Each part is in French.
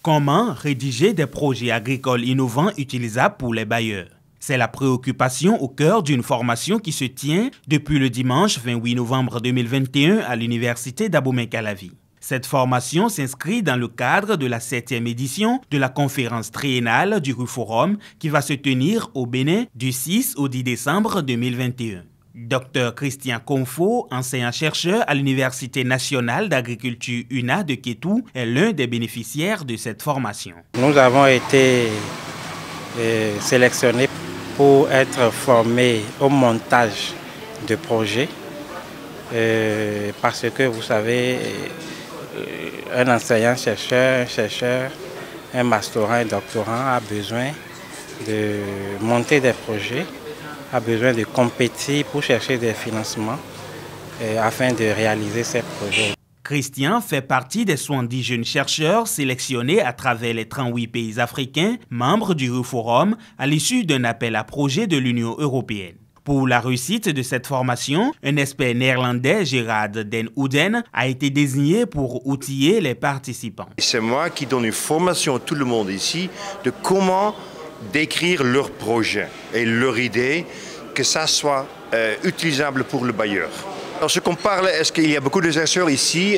Comment rédiger des projets agricoles innovants utilisables pour les bailleurs? C'est la préoccupation au cœur d'une formation qui se tient depuis le dimanche 28 novembre 2021 à l'université d'Abomey-Calavi. Cette formation s'inscrit dans le cadre de la 7e édition de la conférence triennale du RUFORUM qui va se tenir au Bénin du 6 au 10 décembre 2021. Dr Christian Konfo, enseignant-chercheur à l'Université nationale d'agriculture UNA de Kétou, est l'un des bénéficiaires de cette formation. Nous avons été sélectionnés pour être formés au montage de projets parce que vous savez, un enseignant-chercheur, un masterand, un doctorant a besoin de monter des projets, a besoin de compétir pour chercher des financements afin de réaliser ces projets. Christian fait partie des 70 jeunes chercheurs sélectionnés à travers les 38 pays africains, membres du RUFORUM, à l'issue d'un appel à projet de l'Union européenne. Pour la réussite de cette formation, un expert néerlandais, Gerard Den Ouden, a été désigné pour outiller les participants. C'est moi qui donne une formation à tout le monde ici de comment décrire leur projet et leur idée, que ça soit utilisable pour le bailleur. Alors, ce qu'on parle, est-ce qu'il y a beaucoup de chercheurs ici,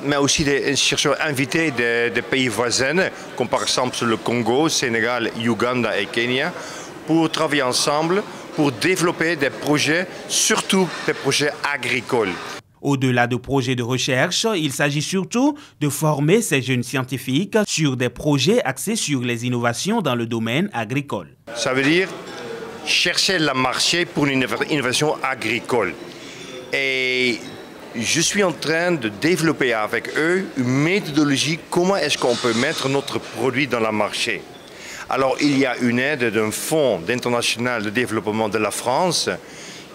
mais aussi des chercheurs invités des pays voisins, comme par exemple le Congo, Sénégal, Ouganda et Kenya, pour travailler ensemble, pour développer des projets, surtout des projets agricoles. Au-delà de projets de recherche, il s'agit surtout de former ces jeunes scientifiques sur des projets axés sur les innovations dans le domaine agricole. Ça veut dire chercher le marché pour une innovation agricole. Et je suis en train de développer avec eux une méthodologie, comment est-ce qu'on peut mettre notre produit dans le marché. Alors il y a une aide d'un fonds international de développement de la France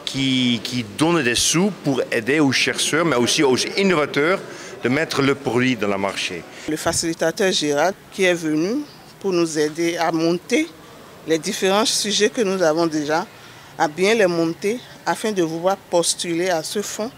qui donne des sous pour aider aux chercheurs, mais aussi aux innovateurs de mettre le produit dans le marché. Le facilitateur Gérard qui est venu pour nous aider à monter les différents sujets que nous avons déjà, à bien les monter afin de pouvoir postuler à ce fonds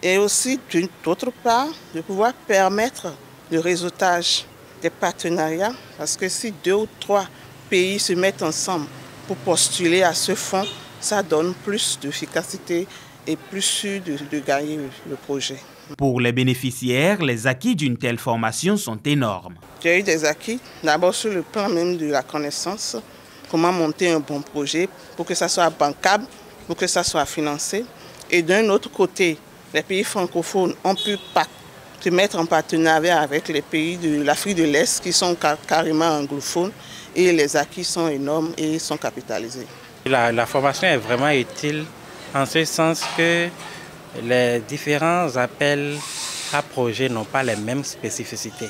et aussi d'autre part de pouvoir permettre le réseautage des partenariats parce que si 2 ou 3 pays se mettent ensemble pour postuler à ce fonds, ça donne plus d'efficacité et plus sûr de gagner le projet. Pour les bénéficiaires, les acquis d'une telle formation sont énormes. J'ai eu des acquis, d'abord sur le plan même de la connaissance, comment monter un bon projet pour que ça soit bancable, pour que ça soit financé. Et d'un autre côté, les pays francophones ont pu se mettre en partenariat avec les pays de l'Afrique de l'Est qui sont carrément anglophones et les acquis sont énormes et sont capitalisés. La formation est vraiment utile en ce sens que les différents appels à projets n'ont pas les mêmes spécificités.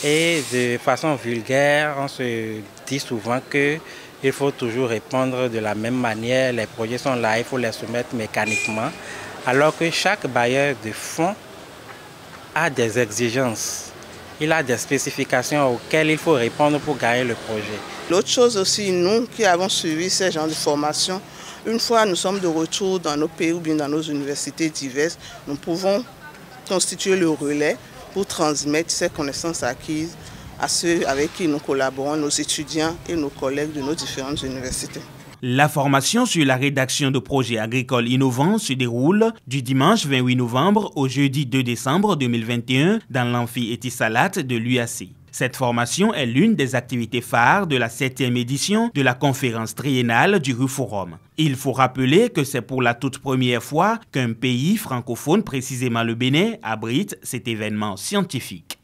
Et de façon vulgaire, on se dit souvent qu'il faut toujours répondre de la même manière. Les projets sont là, il faut les soumettre mécaniquement. Alors que chaque bailleur de fonds a des exigences. Il a des spécifications auxquelles il faut répondre pour gagner le projet. L'autre chose aussi, nous qui avons suivi ces genres de formation, une fois nous sommes de retour dans nos pays ou bien dans nos universités diverses, nous pouvons constituer le relais pour transmettre ces connaissances acquises à ceux avec qui nous collaborons, nos étudiants et nos collègues de nos différentes universités. La formation sur la rédaction de projets agricoles innovants se déroule du dimanche 28 novembre au jeudi 2 décembre 2021 dans l'amphi Etisalat de l'UAC. Cette formation est l'une des activités phares de la 7e édition de la conférence triennale du RUFORUM. Il faut rappeler que c'est pour la toute première fois qu'un pays francophone, précisément le Bénin, abrite cet événement scientifique.